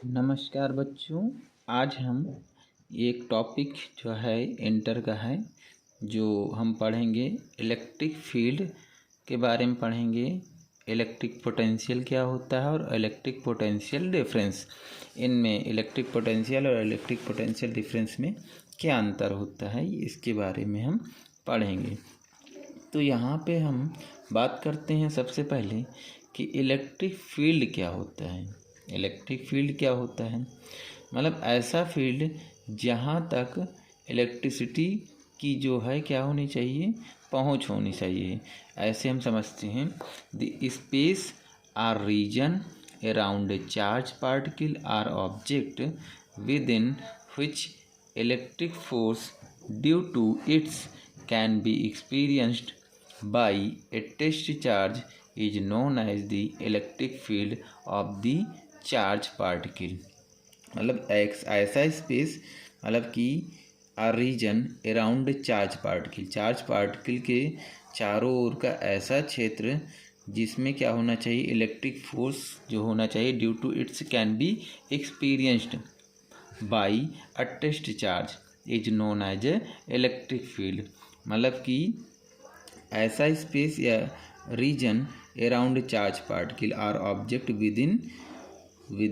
नमस्कार बच्चों। आज हम एक टॉपिक जो है इंटर का है, जो हम पढ़ेंगे इलेक्ट्रिक फील्ड के बारे में पढ़ेंगे। इलेक्ट्रिक पोटेंशियल क्या होता है और इलेक्ट्रिक पोटेंशियल डिफरेंस, इनमें इलेक्ट्रिक पोटेंशियल और इलेक्ट्रिक पोटेंशियल डिफरेंस में क्या अंतर होता है, इसके बारे में हम पढ़ेंगे। तो यहाँ पे हम बात करते हैं सबसे पहले कि इलेक्ट्रिक फील्ड क्या होता है। इलेक्ट्रिक फील्ड क्या होता है, मतलब ऐसा फील्ड जहाँ तक इलेक्ट्रिसिटी की जो है क्या होनी चाहिए, पहुँच होनी चाहिए। ऐसे हम समझते हैं the space or region around a charge particle or object within which electric force due to its can be experienced by a test charge is known as the electric field of the charge particle। मतलब ऐसा space, मतलब कि आ reason around charge particle के चारों ओर का ऐसा क्षेत्र जिसमें क्या होना चाहिए, इलेक्ट्रिक फोर्स जो होना चाहिए due to its can be experienced by a test charge is known as a electric field. मतलब कि ऐसा स्पेस या region around charge particle or object with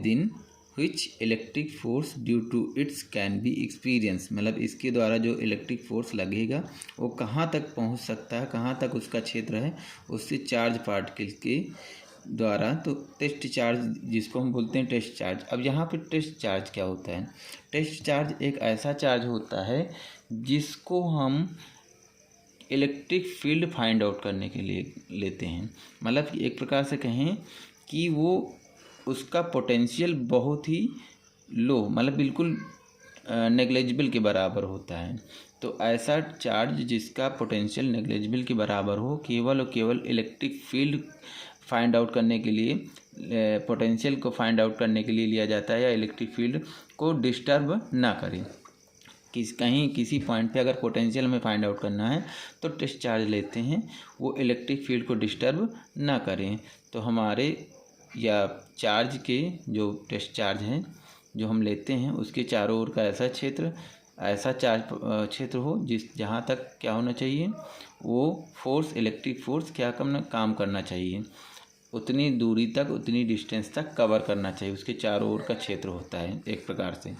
in which electric force due to its can be experience. मतलब इसके द्वारा जो electric force लगेगा वो कहाँ तक पहुँच सकता है, कहाँ तक उसका क्षेत्र है, उससे चार्ज पार्टिकल के द्वारा। तो टेस्ट चार्ज जिसको हम बोलते हैं टेस्ट चार्ज। अब यहाँ पे टेस्ट चार्ज क्या होता है, टेस्ट चार्ज एक ऐसा चार्ज होता है जिसको हम इलेक्ट्रिक फील्ड फाइंड आउट करने के लिए लेते हैं। मतलब कि एक प्रकार से कहें कि वो उसका पोटेंशियल बहुत ही लो, मतलब बिल्कुल नेग्लिजिबल के बराबर होता है। तो ऐसा चार्ज जिसका पोटेंशियल नेग्लिजिबल के बराबर हो, केवल और केवल इलेक्ट्रिक फील्ड फाइंड आउट करने के लिए, पोटेंशियल को फाइंड आउट करने के लिए लिया जाता है, या इलेक्ट्रिक फील्ड को डिस्टर्ब ना करें। किसी पॉइंट पे अगर पोटेंशियल में फाइंड आउट करना है तो टेस्ट चार्ज लेते हैं, वो इलेक्ट्रिक फील्ड को डिस्टर्ब ना करें। तो हमारे या चार्ज के जो टेस्ट चार्ज हैं जो हम लेते हैं, उसके चारों ओर का ऐसा चार्ज क्षेत्र हो जहाँ तक क्या होना चाहिए, वो फोर्स, इलेक्ट्रिक फोर्स क्या काम करना चाहिए, उतनी दूरी तक, उतनी डिस्टेंस तक कवर करना चाहिए, उसके चारों ओर का क्षेत्र होता है एक प्रकार से।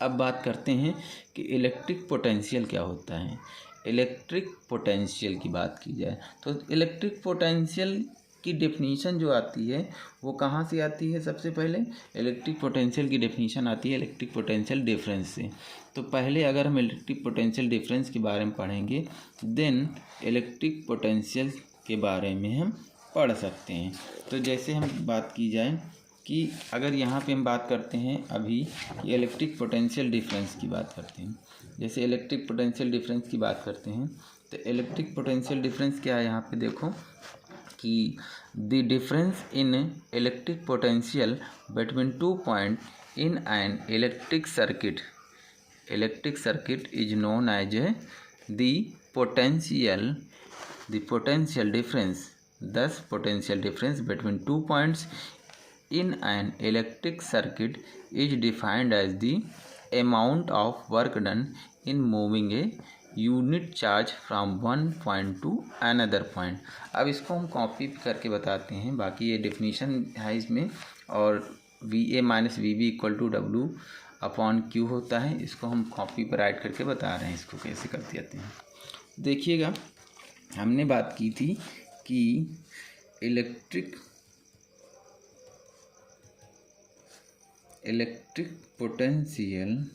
अब बात करते हैं कि इलेक्ट्रिक पोटेंशियल क्या होता है। इलेक्ट्रिक पोटेंशियल की बात की जाए तो इलेक्ट्रिक पोटेंशियल की डेफिनीशन जो आती है वो कहाँ से आती है, सबसे पहले इलेक्ट्रिक पोटेंशियल की डेफिनीशन आती है इलेक्ट्रिक पोटेंशियल डिफरेंस से। तो पहले अगर हम इलेक्ट्रिक पोटेंशियल डिफरेंस के बारे में पढ़ेंगे, देन इलेक्ट्रिक पोटेंशियल के बारे में हम पढ़ सकते हैं। तो जैसे हम बात की जाए कि अगर यहाँ पे हम बात करते हैं अभी इलेक्ट्रिक पोटेंशियल डिफरेंस की बात करते हैं, जैसे इलेक्ट्रिक पोटेंशियल डिफरेंस की बात करते हैं तो इलेक्ट्रिक पोटेंशियल डिफरेंस क्या है, यहाँ पे देखो कि the difference in electric potential between 2 point in an electric circuit is known as the potential difference. Thus, potential difference between 2 points in an electric circuit is defined as the amount of work done in moving a unit charge from one point to another point। अब इसको हम copy करके बताते हैं, बाकी ये definition है इसमें, और VA minus VB equal to W upon Q होता है। इसको हम कॉपी पर राइट करके बता रहे हैं, इसको कैसे करते जाते हैं। देखिएगा, हमने बात की थी कि इलेक्ट्रिक पोटेंशियल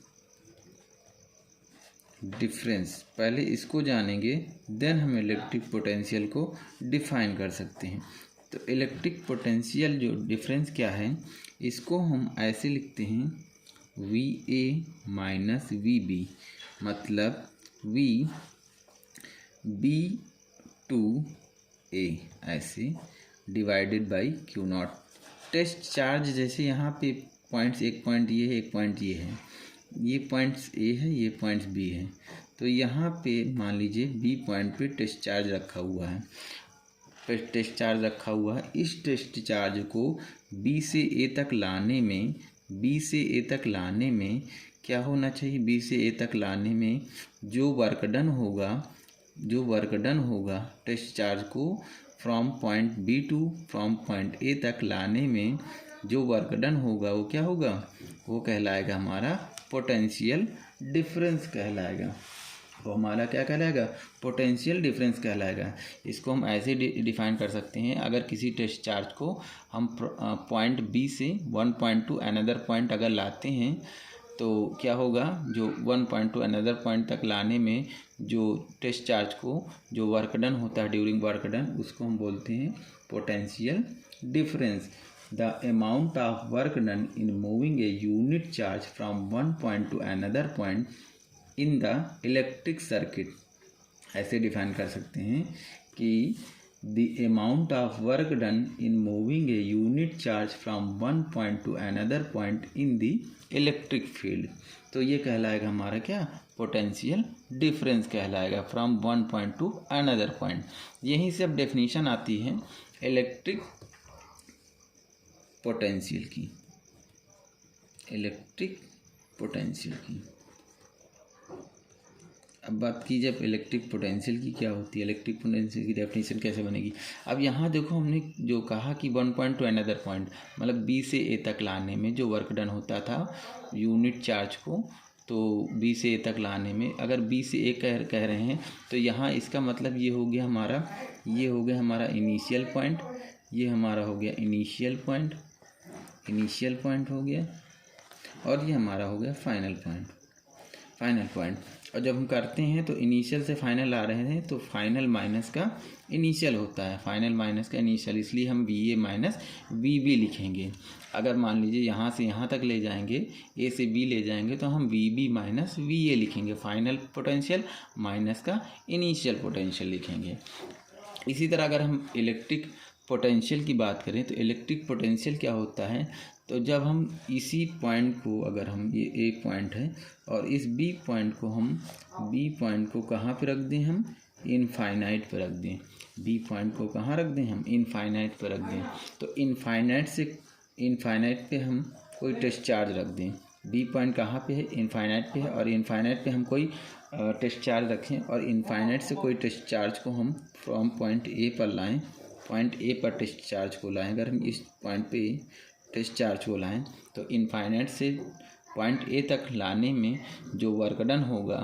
डिफरेंस, पहले इसको जानेंगे, देन हम इलेक्ट्रिक पोटेंशियल को डिफाइन कर सकते हैं। तो इलेक्ट्रिक पोटेंशियल जो डिफरेंस क्या है, इसको हम ऐसे लिखते हैं VA माइनस VB, मतलब VB/2A ऐसे divided by Q0। Test charge जैसे यहाँ पे पॉइंट्स, एक पॉइंट ये है, एक पॉइंट ये है, ये पॉइंट्स A है, ये पॉइंट्स B है। तो यहाँ पे मान लीजिए B पॉइंट पे टेस्ट चार्ज रखा हुआ है, इस टेस्ट चार्ज को B से A तक लाने में बी से ए तक लाने में क्या होना चाहिए, बी से ए तक लाने में जो वर्क डन होगा टेस्ट चार्ज को from point B to from point A तक लाने में जो वर्क डन होगा वो क्या होगा, वो कहलाएगा हमारा पोटेंशियल डिफरेंस कहलाएगा। वो हमारा क्या कहलाएगा, पोटेंशियल डिफरेंस कहलाएगा। इसको हम ऐसे डिफाइन कर सकते हैं, अगर किसी टेस्ट चार्ज को हम पॉइंट बी से one point two another point अगर लाते हैं तो क्या होगा, जो one point two another point तक लाने में जो टेस्ट चार्ज को जो वर्क डन होता है ड्यूरिंग वर्क डन, उसको हम बोलते हैं potential difference. The amount of work done in moving a unit charge from one point two another point in the electric circuit, ऐसे डिफाइन कर सकते हैं कि the amount of work done in moving a unit charge from one point two another point in the electric field. तो ये कहलाएगा हमारा क्या, पोटेंशियल डिफरेंस कहलाएगा from one point two another point. यहीं से अब डेफिनेशन आती है इलेक्ट्रिक पोटेंशियल की, इलेक्ट्रिक पोटेंशियल की। अब बात की जब इलेक्ट्रिक पोटेंशियल की, क्या होती है इलेक्ट्रिक पोटेंशियल की डेफिनेशन कैसे बनेगी। अब यहाँ देखो हमने जो कहा कि one point two another point मतलब बी से ए तक लाने में जो वर्क डन होता था यूनिट चार्ज को, तो बी से ए तक लाने में अगर बी से ए कह रहे हैं तो यहाँ इसका मतलब ये हो गया हमारा, ये हो गया हमारा इनिशियल पॉइंट, ये हमारा हो गया इनिशियल पॉइंट हो गया, और ये हमारा हो गया फाइनल पॉइंट। और जब हम करते हैं तो इनिशियल से फाइनल आ रहे हैं तो फाइनल माइनस का इनिशियल होता है, फाइनल माइनस का इनिशियल, इसलिए हम V A minus V B लिखेंगे। अगर मान लीजिए यहाँ से यहाँ तक ले जाएंगे, ए से बी ले जाएंगे तो हम V B minus V A लिखेंगे, फाइनल पोटेंशियल माइनस का इनिशियल पोटेंशियल लिखेंगे। इसी तरह अगर हम इलेक्ट्रिक पोटेंशियल की बात करें तो इलेक्ट्रिक पोटेंशियल क्या होता है, तो जब हम इसी पॉइंट को, अगर हम ये ए पॉइंट है और इस बी पॉइंट को हम बी पॉइंट को कहाँ पे रख दें, हम इनफाइनाइट पे रख दें, बी पॉइंट को कहाँ रख दें, हम इनफाइनाइट पे रख दें, तो इनफाइनाइट से इनफाइनाइट पे हम कोई टेस्ट चार्ज रख दें। बी पॉइंट कहाँ पे है, इनफाइनाइट पे है, और इनफाइनाइट पे हम कोई टेस्ट चार्ज रखें और इनफाइनाइट से कोई टेस्ट चार्ज को हम फ्रॉम पॉइंट ए पर लाएँ, पॉइंट ए पर टेस्ट चार्ज को लाएँ। अगर हम इस पॉइंट पे टेस्ट चार्ज को लाएँ तो इनफाइनाइट से पॉइंट ए तक लाने में जो वर्क डन होगा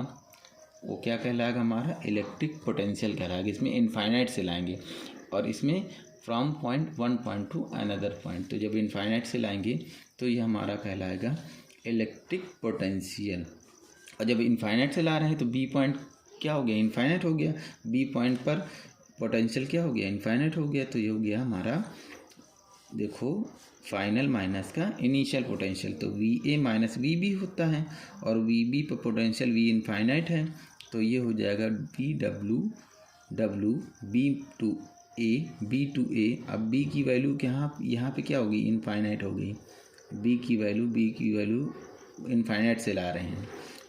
वो क्या कहलाएगा, हमारा इलेक्ट्रिक पोटेंशियल कहलाएगा। इसमें इनफाइनाइट से लाएंगे और इसमें from point one point two another point, तो जब इनफाइनाइट से लाएंगे तो ये हमारा कहलाएगा इलेक्ट्रिक पोटेंशियल। और जब इनफाइनाइट से ला रहे हैं तो बी पॉइंट क्या हो गया, इनफाइनाइट हो गया, बी पॉइंट पर पोटेंशियल क्या हो गया, इनफाइनाइट हो गया, तो ये हो गया हमारा, देखो फाइनल माइनस का इनिशियल पोटेंशियल, तो V A minus V B होता है और वी बी पर पोटेंशियल वी इनफाइनाइट है, तो ये हो जाएगा B W B to A. अब बी की वैल्यू यहाँ पे क्या होगी, इनफाइनाइट हो गई, बी की वैल्यू इनफाइनाइट से ला रहे हैं,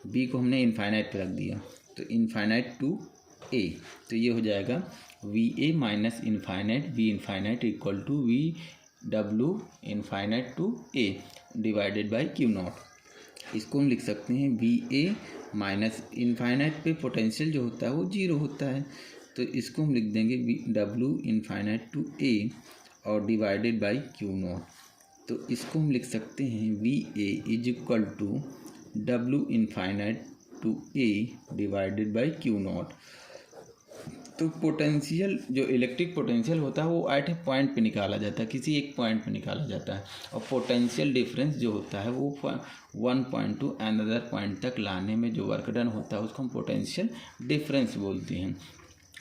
बी को हमने इनफाइनाइट पे रख दिया, तो इनफाइनाइट टू ए, तो ये हो जाएगा V A minus infinite V infinite equal to V W infinite to A divided by Q naught. इसको हम लिख सकते हैं वी ए माइनस इनफाइनाइट पे पोटेंशियल जो होता है वो जीरो होता है, तो इसको हम लिख देंगे वी डब्लू इनफाइनाइट टू ए और डिवाइडेड बाई क्यू नॉट। तो इसको हम लिख सकते हैं V A is equal to W infinite to A divided by Q naught. तो पोटेंशियल जो इलेक्ट्रिक पोटेंशियल होता है वो एट ए पॉइंट पे निकाला जाता है, किसी एक पॉइंट पे निकाला जाता है, और पोटेंशियल डिफरेंस जो होता है वो one point two another point तक लाने में जो वर्क डन होता है उसको हम पोटेंशियल डिफरेंस बोलते हैं।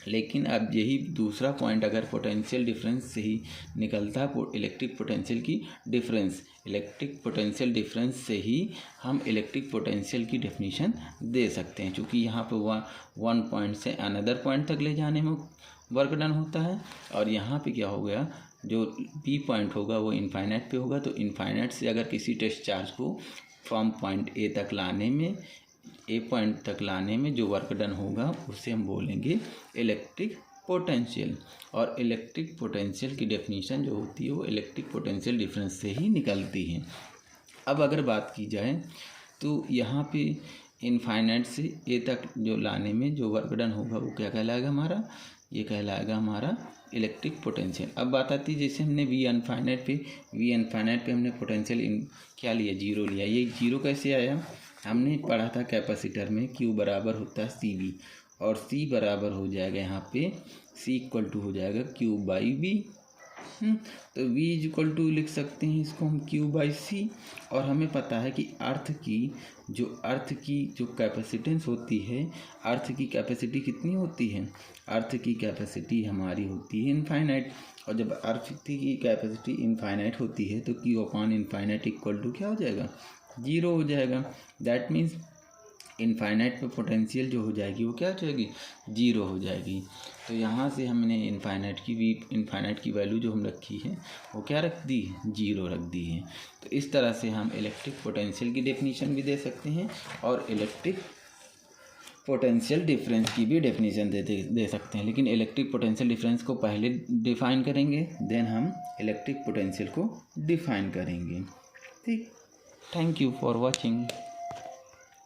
लेकिन अब यही दूसरा पॉइंट अगर पोटेंशियल डिफरेंस से ही निकलता है, इलेक्ट्रिक पोटेंशियल की डिफरेंस, इलेक्ट्रिक पोटेंशियल डिफरेंस से ही हम इलेक्ट्रिक पोटेंशियल की डेफिनेशन दे सकते हैं, क्योंकि यहाँ पे वन पॉइंट से अनदर पॉइंट तक ले जाने में वर्क डन होता है, और यहाँ पे क्या हो गया, जो बी पॉइंट होगा वो इनफाइनाइट पे होगा, तो इनफाइनाइट से अगर किसी टेस्ट चार्ज को फ्रॉम पॉइंट ए तक लाने में, ए पॉइंट तक लाने में जो वर्क डन होगा उसे हम बोलेंगे इलेक्ट्रिक पोटेंशियल। और इलेक्ट्रिक पोटेंशियल की डेफिनेशन जो होती है वो इलेक्ट्रिक पोटेंशियल डिफरेंस से ही निकलती है। अब अगर बात की जाए तो यहाँ पे इनफाइनाइट से ए तक जो लाने में जो वर्क डन होगा वो क्या कहलाएगा हमारा, ये कहलाएगा हमारा इलेक्ट्रिक पोटेंशियल। अब बात आती है जैसे हमने वी इनफाइनाइट पे हमने पोटेंशियल क्या लिया, जीरो लिया। ये जीरो कैसे आया, हमने पढ़ा था कैपेसिटर में Q बराबर होता है CV और C बराबर हो जाएगा यहाँ पे C इक्वल टू हो जाएगा Q बाई V। तो V इज इक्वल टू लिख सकते हैं इसको हम Q बाई C। और हमें पता है कि अर्थ की जो कैपेसिटेंस होती है, अर्थ की कैपेसिटी कितनी होती है, अर्थ की कैपेसिटी हमारी होती है इनफाइनाइट। और जब अर्थ की कैपेसिटी इनफाइनाइट होती है तो Q upon infinite equal to क्या हो जाएगा, जीरो हो जाएगा। दैट मीन्स इनफाइनाइट पे पोटेंशियल जो हो जाएगी वो क्या हो जाएगी, जीरो हो जाएगी। तो यहाँ से हमने इनफाइनाइट की वैल्यू जो हम रखी है वो क्या रख दी है, जीरो रख दी है। तो इस तरह से हम इलेक्ट्रिक पोटेंशियल की डेफिनेशन भी दे सकते हैं और इलेक्ट्रिक पोटेंशियल डिफरेंस की भी डेफिनेशन दे सकते हैं। लेकिन इलेक्ट्रिक पोटेंशियल डिफरेंस को पहले डिफाइन करेंगे, देन हम इलेक्ट्रिक पोटेंशियल को डिफाइन करेंगे। ठीक, थैंक यू फॉर वॉचिंग।